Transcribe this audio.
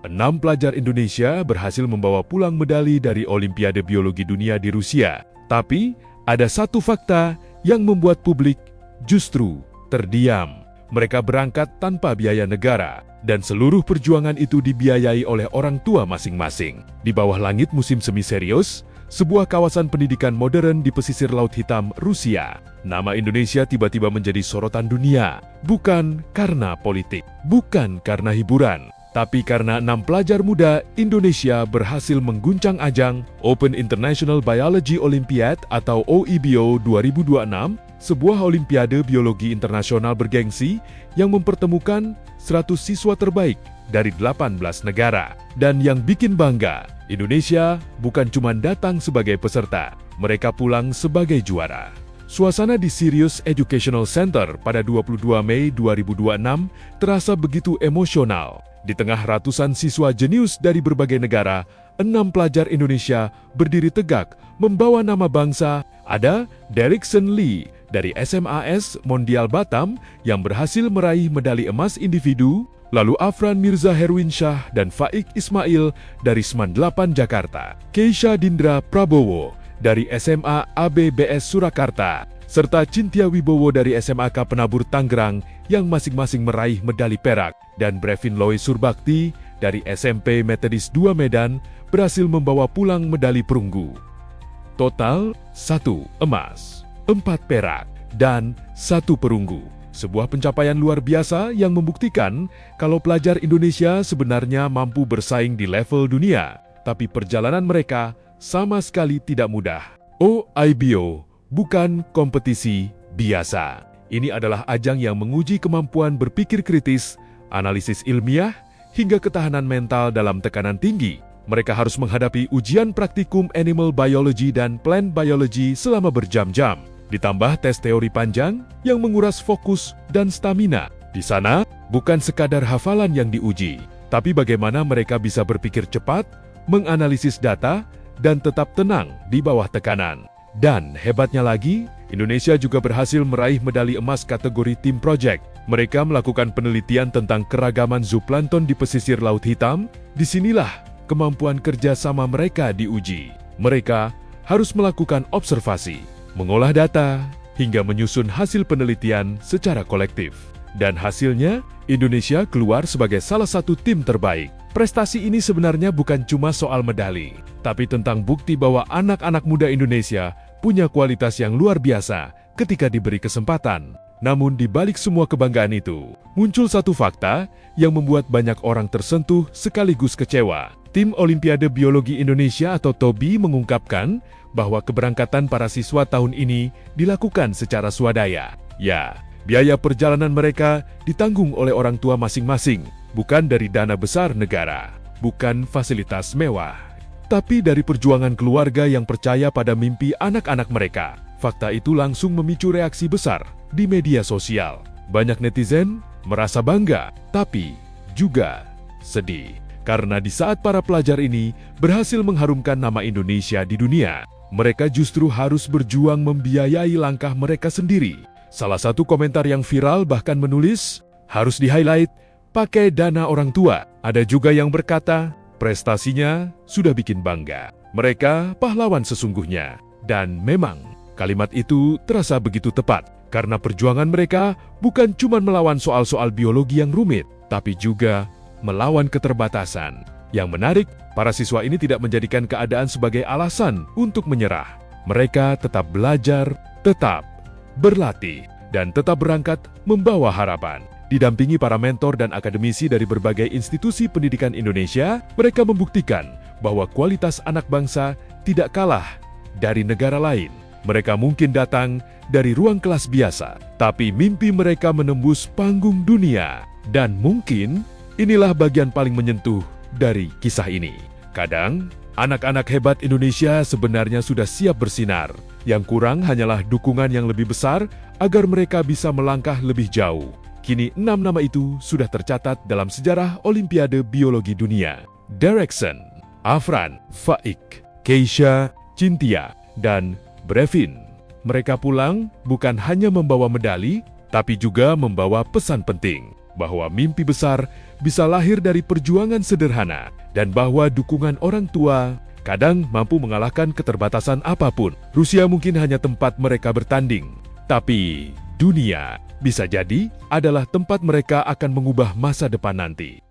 6 pelajar Indonesia berhasil membawa pulang medali dari Olimpiade Biologi Dunia di Rusia. Tapi, ada satu fakta yang membuat publik justru terdiam. Mereka berangkat tanpa biaya negara, dan seluruh perjuangan itu dibiayai oleh orang tua masing-masing. Di bawah langit musim semi serius, sebuah kawasan pendidikan modern di pesisir Laut Hitam, Rusia. Nama Indonesia tiba-tiba menjadi sorotan dunia, bukan karena politik, bukan karena hiburan, tapi karena 6 pelajar muda Indonesia berhasil mengguncang ajang Open International Biology Olympiad atau OIBO 2026, sebuah olimpiade biologi internasional bergengsi yang mempertemukan 100 siswa terbaik dari 18 negara. Dan yang bikin bangga, Indonesia bukan cuma datang sebagai peserta, mereka pulang sebagai juara. Suasana di Sirius Educational Center pada 22 Mei 2026 terasa begitu emosional. Di tengah ratusan siswa jenius dari berbagai negara, 6 pelajar Indonesia berdiri tegak membawa nama bangsa. Ada Derrickson Lee dari SMAS Mondial Batam yang berhasil meraih medali emas individu, lalu Afran Mirza Herwinsyah dan Faik Ismail dari SMAN 8 Jakarta, Keisha Dindra Prabowo dari SMA ABBS Surakarta, serta Cintia Wibowo dari SMAK Penabur Tangerang yang masing-masing meraih medali perak, dan Brevin Loy Surbakti dari SMP Metodis 2 Medan berhasil membawa pulang medali perunggu. Total 1 emas, 4 perak, dan 1 perunggu. Sebuah pencapaian luar biasa yang membuktikan kalau pelajar Indonesia sebenarnya mampu bersaing di level dunia. Tapi perjalanan mereka sama sekali tidak mudah. OIBO bukan kompetisi biasa. Ini adalah ajang yang menguji kemampuan berpikir kritis, analisis ilmiah, hingga ketahanan mental dalam tekanan tinggi. Mereka harus menghadapi ujian praktikum animal biology dan plant biology selama berjam-jam. Ditambah tes teori panjang yang menguras fokus dan stamina. Di sana, bukan sekadar hafalan yang diuji, tapi bagaimana mereka bisa berpikir cepat, menganalisis data, dan tetap tenang di bawah tekanan. Dan hebatnya lagi, Indonesia juga berhasil meraih medali emas kategori Team Project. Mereka melakukan penelitian tentang keragaman zooplankton di pesisir Laut Hitam. Disinilah kemampuan kerja sama mereka diuji. Mereka harus melakukan observasi, mengolah data, hingga menyusun hasil penelitian secara kolektif. Dan hasilnya, Indonesia keluar sebagai salah satu tim terbaik. Prestasi ini sebenarnya bukan cuma soal medali, tapi tentang bukti bahwa anak-anak muda Indonesia punya kualitas yang luar biasa ketika diberi kesempatan. Namun di balik semua kebanggaan itu, muncul satu fakta yang membuat banyak orang tersentuh sekaligus kecewa. Tim Olimpiade Biologi Indonesia atau TOBI mengungkapkan bahwa keberangkatan para siswa tahun ini dilakukan secara swadaya. Ya, biaya perjalanan mereka ditanggung oleh orang tua masing-masing, bukan dari dana besar negara, bukan fasilitas mewah, tapi dari perjuangan keluarga yang percaya pada mimpi anak-anak mereka. Fakta itu langsung memicu reaksi besar di media sosial. Banyak netizen merasa bangga, tapi juga sedih. Karena di saat para pelajar ini berhasil mengharumkan nama Indonesia di dunia, mereka justru harus berjuang membiayai langkah mereka sendiri. Salah satu komentar yang viral bahkan menulis, harus di-highlight, pakai dana orang tua. Ada juga yang berkata, prestasinya sudah bikin bangga. Mereka pahlawan sesungguhnya. Dan memang, kalimat itu terasa begitu tepat. Karena perjuangan mereka bukan cuma melawan soal-soal biologi yang rumit, tapi juga melawan keterbatasan. Yang menarik, para siswa ini tidak menjadikan keadaan sebagai alasan untuk menyerah. Mereka tetap belajar, tetap berlatih, dan tetap berangkat membawa harapan. Didampingi para mentor dan akademisi dari berbagai institusi pendidikan Indonesia, mereka membuktikan bahwa kualitas anak bangsa tidak kalah dari negara lain. Mereka mungkin datang dari ruang kelas biasa, tapi mimpi mereka menembus panggung dunia. Dan mungkin inilah bagian paling menyentuh dari kisah ini. Kadang, anak-anak hebat Indonesia sebenarnya sudah siap bersinar. Yang kurang hanyalah dukungan yang lebih besar agar mereka bisa melangkah lebih jauh. Kini 6 nama itu sudah tercatat dalam sejarah Olimpiade Biologi Dunia. Derrickson, Afran, Faik, Keisha, Cintia, dan Brevin. Mereka pulang bukan hanya membawa medali, tapi juga membawa pesan penting. bahwa mimpi besar bisa lahir dari perjuangan sederhana dan bahwa dukungan orang tua kadang mampu mengalahkan keterbatasan apapun. Rusia mungkin hanya tempat mereka bertanding, tapi dunia bisa jadi adalah tempat mereka akan mengubah masa depan nanti.